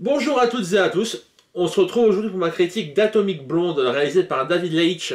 Bonjour à toutes et à tous, on se retrouve aujourd'hui pour ma critique d'Atomic Blonde réalisée par David Leitch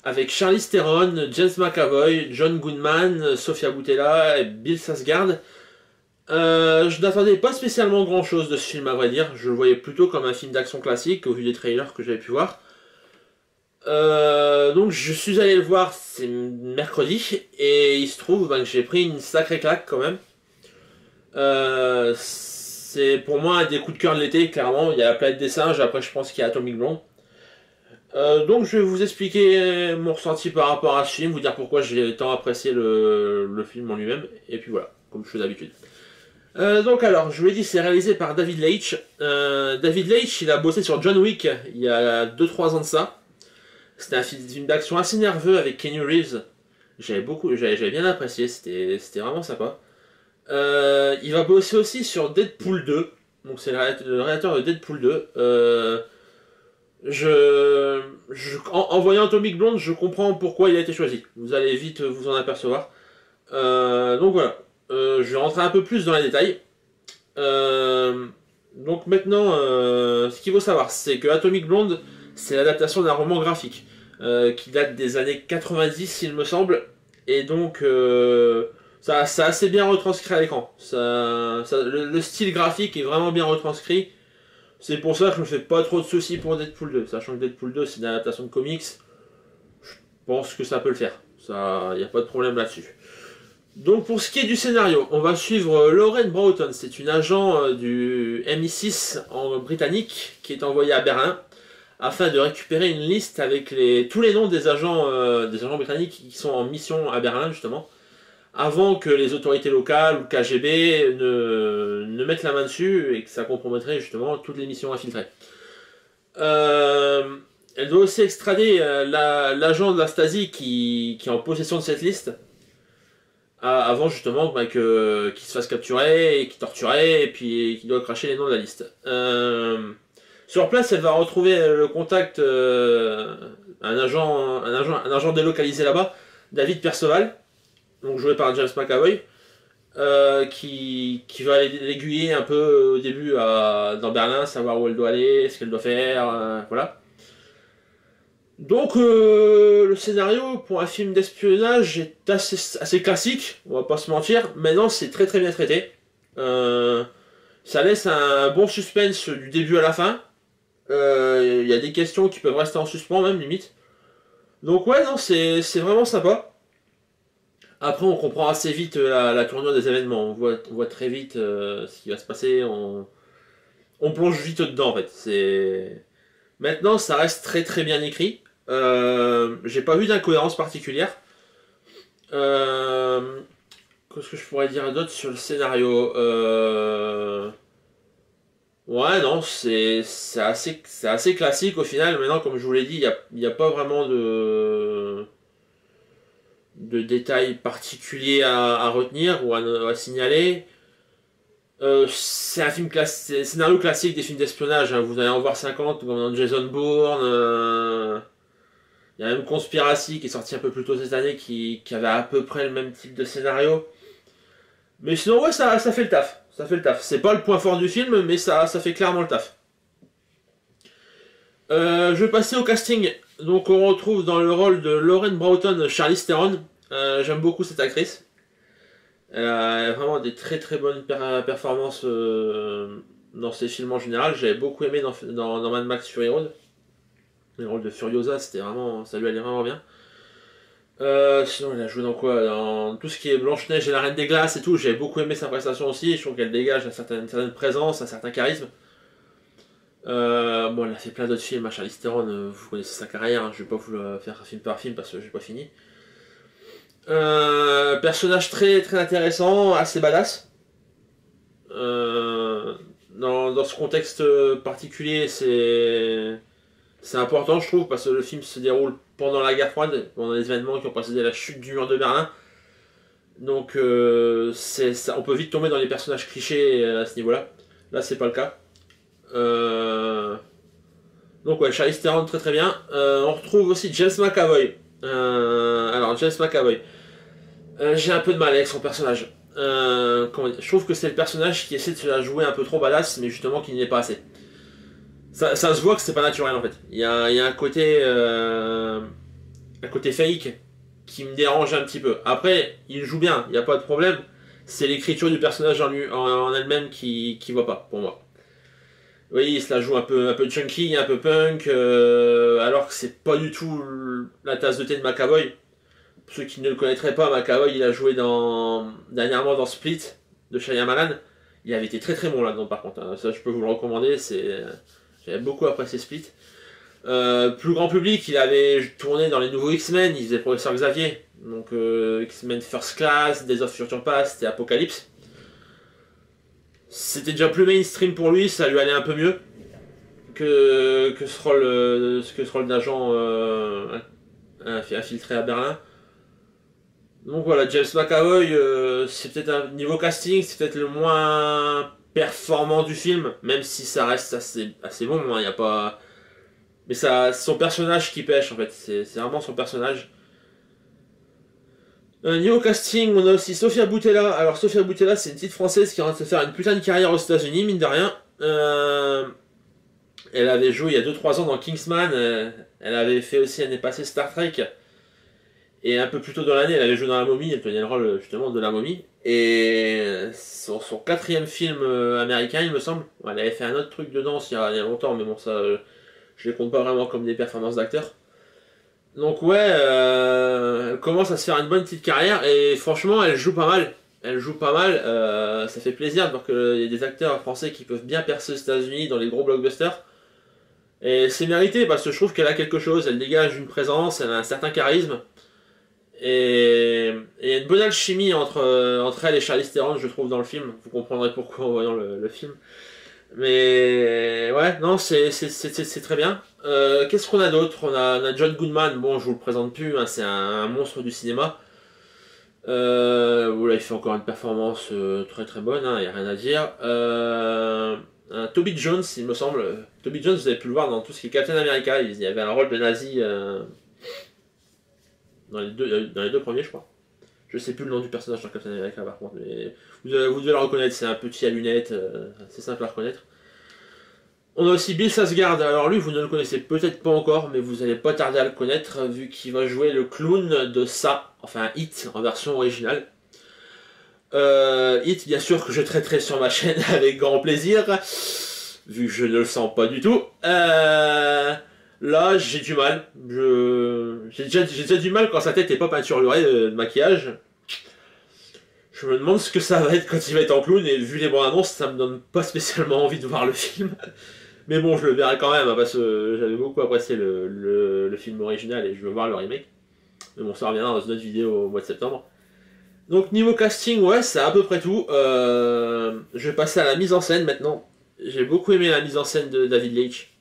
avec Charlize Theron, James McAvoy, John Goodman, Sofia Boutella et Bill Skarsgård. Je n'attendais pas spécialement grand chose de ce film à vrai dire, je le voyais plutôt comme un film d'action classique au vu des trailers que j'avais pu voir. Donc je suis allé le voir, c'est mercredi, et il se trouve que j'ai pris une sacrée claque quand même. C'est pour moi un des coups de cœur de l'été, clairement. Il y a la planète des singes, après je pense qu'il y a Atomic Blonde. Donc je vais vous expliquer mon ressenti par rapport à ce film, vous dire pourquoi j'ai tant apprécié le film en lui-même, et puis voilà, comme je fais d'habitude. Donc alors, je vous l'ai dit, c'est réalisé par David Leitch. David Leitch, il a bossé sur John Wick il y a 2-3 ans de ça. C'était un film d'action assez nerveux avec Keanu Reeves. J'avais bien apprécié, c'était vraiment sympa. Il va bosser aussi sur Deadpool 2. Donc c'est le réalisateur de Deadpool 2. En voyant Atomic Blonde, je comprends pourquoi il a été choisi. Vous allez vite vous en apercevoir. Donc voilà. Je vais rentrer un peu plus dans les détails. Donc maintenant, ce qu'il faut savoir, c'est que Atomic Blonde, c'est l'adaptation d'un roman graphique qui date des années 90, il me semble. Et donc, ça a assez bien retranscrit à l'écran. Le style graphique est vraiment bien retranscrit. C'est pour ça que je me fais pas trop de soucis pour Deadpool 2. Sachant que Deadpool 2, c'est une adaptation de comics, je pense que ça peut le faire. Il n'y a pas de problème là-dessus. Donc pour ce qui est du scénario, on va suivre Lauren Broughton. C'est une agent du MI6 en britannique qui est envoyée à Berlin afin de récupérer une liste avec tous les noms des agents britanniques qui sont en mission à Berlin justement, avant que les autorités locales ou le KGB ne mettent la main dessus et que ça compromettrait justement toutes les missions infiltrées. Elle doit aussi extrader l'agent de la Stasi qui est en possession de cette liste, avant justement qu'il se fasse capturer et qu'il torturait et puis qu'il doit cracher les noms de la liste. Sur place, elle va retrouver le contact, un agent délocalisé là-bas, David Perceval, donc joué par James McAvoy, qui va l'aiguiller un peu au début dans Berlin, savoir où elle doit aller, ce qu'elle doit faire, voilà. Donc le scénario pour un film d'espionnage est assez classique, on va pas se mentir, maintenant c'est très très bien traité. Ça laisse un bon suspense du début à la fin. Il y a des questions qui peuvent rester en suspens même limite. Donc ouais non c'est vraiment sympa. Après on comprend assez vite la tournure des événements, on voit très vite ce qui va se passer, on plonge vite dedans en fait. Maintenant ça reste très très bien écrit. J'ai pas vu d'incohérence particulière. Qu'est-ce que je pourrais dire d'autre sur le scénario? Ouais, non, c'est assez classique au final. Maintenant, comme je vous l'ai dit, il n'y a pas vraiment de détails particuliers à retenir ou à signaler. C'est un scénario classique des films d'espionnage. Hein. Vous allez en voir 50, comme dans Jason Bourne. Il y a même Conspiracy qui est sorti un peu plus tôt cette année qui avait à peu près le même type de scénario. Mais sinon, ouais, ça fait le taf. Ça fait le taf. C'est pas le point fort du film, mais ça fait clairement le taf. Je vais passer au casting. Donc, on retrouve dans le rôle de Lauren Broughton Charlize Theron. J'aime beaucoup cette actrice. Elle a vraiment des très très bonnes performances dans ses films en général. J'avais beaucoup aimé dans Mad Max Fury Road. Le rôle de Furiosa, ça lui allait vraiment bien. Sinon, elle a joué dans quoi? Dans tout ce qui est Blanche-Neige et la Reine des Glaces et tout. J'avais beaucoup aimé sa prestation aussi. Je trouve qu'elle dégage une certaine présence, un certain charisme. Bon, elle a fait plein d'autres films. Charlize Theron, vous connaissez sa carrière. Hein, je vais pas vous le faire film par film parce que j'ai pas fini. Personnage très très intéressant, assez badass. Dans ce contexte particulier, c'est important, je trouve, parce que le film se déroule pendant la guerre froide, pendant les événements qui ont précédé la chute du mur de Berlin. Donc, on peut vite tomber dans les personnages clichés à ce niveau-là. Là, c'est pas le cas. Donc, ouais, Charlize Theron, très très bien. On retrouve aussi James McAvoy. Alors, James McAvoy. J'ai un peu de mal avec son personnage. Je trouve que c'est le personnage qui essaie de se la jouer un peu trop badass, mais justement qui n'y est pas assez. Ça se voit que c'est pas naturel en fait. Il y a un côté fake qui me dérange un petit peu. Après, il joue bien, il n'y a pas de problème. C'est l'écriture du personnage en elle-même qui va pas, pour moi. Oui, il se la joue un peu chunky, un peu punk, alors que c'est pas du tout la tasse de thé de McAvoy. Pour ceux qui ne le connaîtraient pas, McAvoy, il a joué dernièrement dans Split de Shyamalan. Il avait été très très bon là-dedans par contre. Ça, je peux vous le recommander. J'avais beaucoup apprécié Split. Plus grand public, il avait tourné dans les nouveaux X-Men. Il faisait Professeur Xavier. Donc X-Men First Class, Days of Future Past et Apocalypse. C'était déjà plus mainstream pour lui, ça lui allait un peu mieux que ce rôle d'agent infiltré à Berlin. Donc voilà, James McAvoy, c'est peut-être un niveau casting, c'est peut-être le moins performant du film, même si ça reste assez bon, hein, y a pas... Mais c'est son personnage qui pêche en fait, c'est vraiment son personnage. Niveau casting, on a aussi Sofia Boutella. Alors Sofia Boutella, c'est une petite française qui est en train de se faire une putain de carrière aux États-Unis, mine de rien. Elle avait joué il y a 2-3 ans dans Kingsman, elle avait fait aussi l'année passée Star Trek. Et un peu plus tôt dans l'année, elle avait joué dans La Momie, elle tenait le rôle justement de La Momie. Et son 4e film américain, il me semble. Elle avait fait un autre truc dedans il y a longtemps, mais bon, ça, je les compte pas vraiment comme des performances d'acteurs. Donc ouais, elle commence à se faire une bonne petite carrière, et franchement, elle joue pas mal. Elle joue pas mal, ça fait plaisir de voir qu'il y a des acteurs français qui peuvent bien percer aux États-Unis dans les gros blockbusters. Et c'est mérité, parce que je trouve qu'elle a quelque chose, elle dégage une présence, elle a un certain charisme. Et il y a une bonne alchimie entre elle et Charlize Theron, je trouve, dans le film. Vous comprendrez pourquoi en voyant le film. Mais ouais, non, c'est très bien. Qu'est-ce qu'on a d'autre? On a John Goodman, bon, je vous le présente plus, hein, c'est un monstre du cinéma. Voilà, il fait encore une performance très très bonne, il n'y a rien à dire. Toby Jones, il me semble. Toby Jones, vous avez pu le voir dans tout ce qui est Captain America, il y avait un rôle de nazi dans les deux premiers, je crois. Je sais plus le nom du personnage dans Captain America par contre, mais vous devez le reconnaître, c'est un petit à lunettes, c'est simple à reconnaître. On a aussi Bill Skarsgård, alors lui vous ne le connaissez peut-être pas encore, mais vous n'allez pas tarder à le connaître vu qu'il va jouer le clown de ça, enfin It en version originale. It bien sûr que je traiterai sur ma chaîne avec grand plaisir, vu que je ne le sens pas du tout. Là j'ai du mal, j'ai déjà du mal quand sa tête est pas peinturlurée de maquillage. Je me demande ce que ça va être quand il va être en clown, et vu les bandes annonces, ça me donne pas spécialement envie de voir le film. Mais bon, je le verrai quand même, hein, parce que j'avais beaucoup apprécié le film original et je veux voir le remake. Mais bon, ça reviendra dans une autre vidéo au mois de septembre. Donc niveau casting, ouais, c'est à peu près tout. Je vais passer à la mise en scène maintenant. J'ai beaucoup aimé la mise en scène de David Leitch.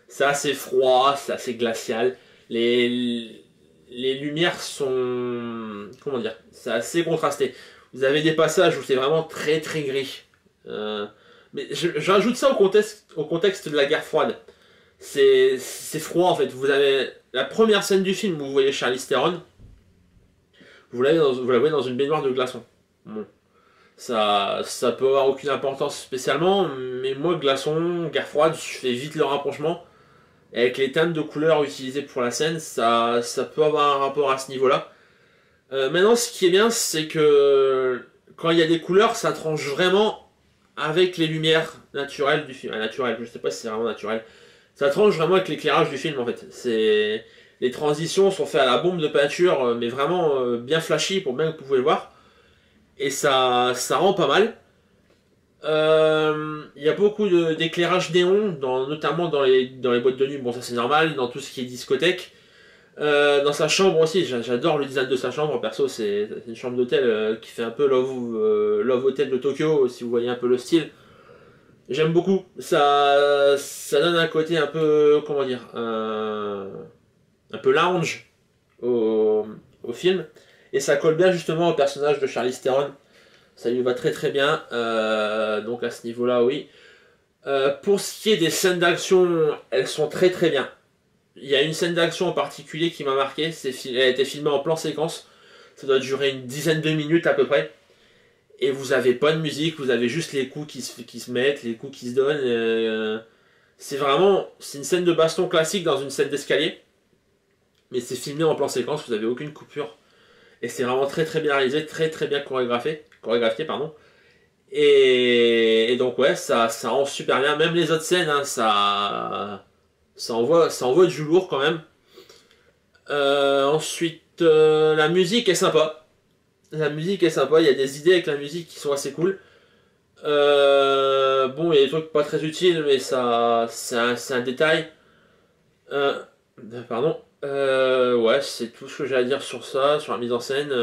C'est assez froid, c'est assez glacial. Les lumières sont... comment dire? C'est assez contrasté. Vous avez des passages où c'est vraiment très très gris. Mais je rajoute ça au contexte de la guerre froide. C'est froid en fait. Vous avez la première scène du film où vous voyez Charlize Theron. Vous la voyez dans une baignoire de glaçons. Bon. Ça peut avoir aucune importance spécialement, mais moi, glaçons, guerre froide, je fais vite le rapprochement. Et avec les teintes de couleurs utilisées pour la scène, ça peut avoir un rapport à ce niveau-là. Maintenant, ce qui est bien, c'est que quand il y a des couleurs, ça tranche vraiment avec les lumières naturelles du film. Naturelles, je sais pas si c'est vraiment naturel. Ça tranche vraiment avec l'éclairage du film, en fait. Les transitions sont faites à la bombe de peinture, mais vraiment bien flashy pour bien que vous pouvez le voir. Et ça rend pas mal. Il y a beaucoup d'éclairage néon, notamment dans les boîtes de nuit. Bon, ça c'est normal, dans tout ce qui est discothèque. Dans sa chambre aussi, j'adore le design de sa chambre. Perso, c'est une chambre d'hôtel qui fait un peu Love Hotel de Tokyo, si vous voyez un peu le style. J'aime beaucoup. Ça donne un côté un peu, comment dire, un peu lounge au film. Et ça colle bien justement au personnage de Charlize Theron. Ça lui va très très bien. Donc à ce niveau-là, oui. Pour ce qui est des scènes d'action, elles sont très très bien. Il y a une scène d'action en particulier qui m'a marqué. Elle a été filmée en plan séquence. Ça doit durer une dizaine de minutes à peu près. Et vous avez pas de musique, vous avez juste les coups qui se mettent, les coups qui se donnent. C'est une scène de baston classique dans une scène d'escalier. Mais c'est filmé en plan séquence, vous avez aucune coupure. Et c'est vraiment très très bien réalisé, très très bien chorégraphié, pardon. Et donc ouais, ça rend super bien. Même les autres scènes, hein, ça envoie du lourd quand même. Ensuite, la musique est sympa. La musique est sympa, il y a des idées avec la musique qui sont assez cool. Bon, il y a des trucs pas très utiles, mais c'est un détail. Pardon. Ouais, c'est tout ce que j'ai à dire sur ça, sur la mise en scène.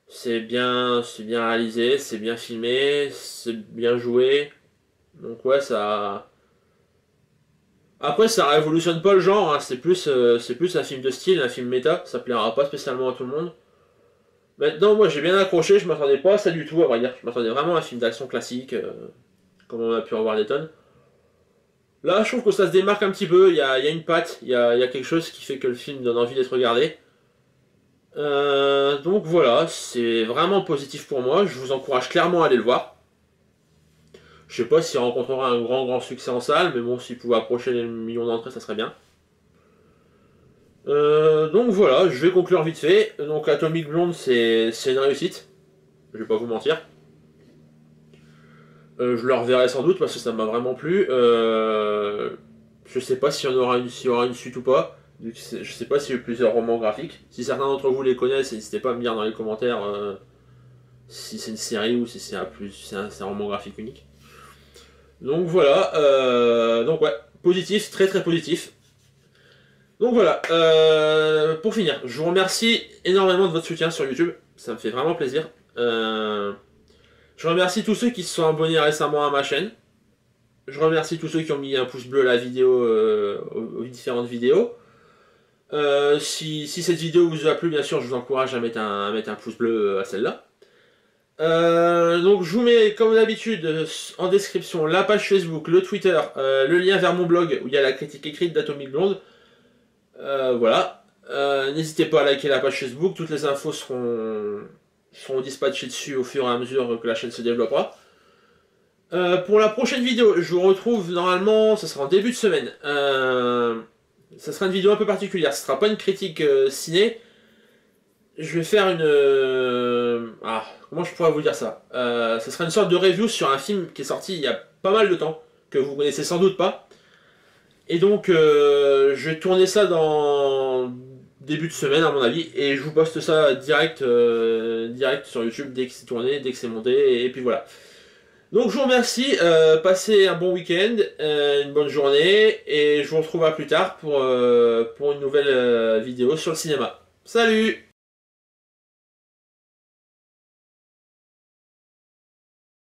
C'est bien réalisé, c'est bien filmé, c'est bien joué. Donc ouais, ça. Après, ça révolutionne pas le genre, hein. C'est plus un film de style, un film méta. Ça plaira pas spécialement à tout le monde. Maintenant, moi j'ai bien accroché, je m'attendais pas à ça du tout, à vrai dire. Je m'attendais vraiment à un film d'action classique, comme on a pu en voir des tonnes. Là, je trouve que ça se démarque un petit peu, il y a une patte, il y a quelque chose qui fait que le film donne envie d'être regardé. Donc voilà, c'est vraiment positif pour moi, je vous encourage clairement à aller le voir. Je sais pas s'il rencontrera un grand succès en salle, mais bon, s'il pouvait approcher les millions d'entrées, ça serait bien. Donc voilà, je vais conclure vite fait. Donc Atomic Blonde, c'est une réussite, je vais pas vous mentir. Je le reverrai sans doute parce que ça m'a vraiment plu. Je sais pas s'il y aura une suite ou pas. Je sais pas s'il y a eu plusieurs romans graphiques. Si certains d'entre vous les connaissent, n'hésitez pas à me dire dans les commentaires si c'est une série ou si c'est c'est un roman graphique unique. Donc voilà. Donc ouais, positif, très très positif. Donc voilà. Pour finir, je vous remercie énormément de votre soutien sur YouTube. Ça me fait vraiment plaisir. Je remercie tous ceux qui se sont abonnés récemment à ma chaîne. Je remercie tous ceux qui ont mis un pouce bleu à la vidéo, aux différentes vidéos. Si cette vidéo vous a plu, bien sûr, je vous encourage à mettre un pouce bleu à celle-là. Donc je vous mets, comme d'habitude, en description la page Facebook, le Twitter, le lien vers mon blog où il y a la critique écrite d'Atomic Blonde. Voilà. N'hésitez pas à liker la page Facebook, toutes les infos seront dispatchées dessus au fur et à mesure que la chaîne se développera. Pour la prochaine vidéo, je vous retrouve normalement, ce sera en début de semaine. Ça sera une vidéo un peu particulière, ce sera pas une critique ciné. Je vais faire comment je pourrais vous dire ça, ce sera une sorte de review sur un film qui est sorti il y a pas mal de temps, que vous connaissez sans doute pas. Et donc, je vais tourner ça dans début de semaine à mon avis, et je vous poste ça direct sur YouTube dès que c'est tourné, dès que c'est monté, et puis voilà. Donc je vous remercie, passez un bon week-end, une bonne journée, et je vous retrouve à plus tard pour une nouvelle vidéo sur le cinéma. Salut!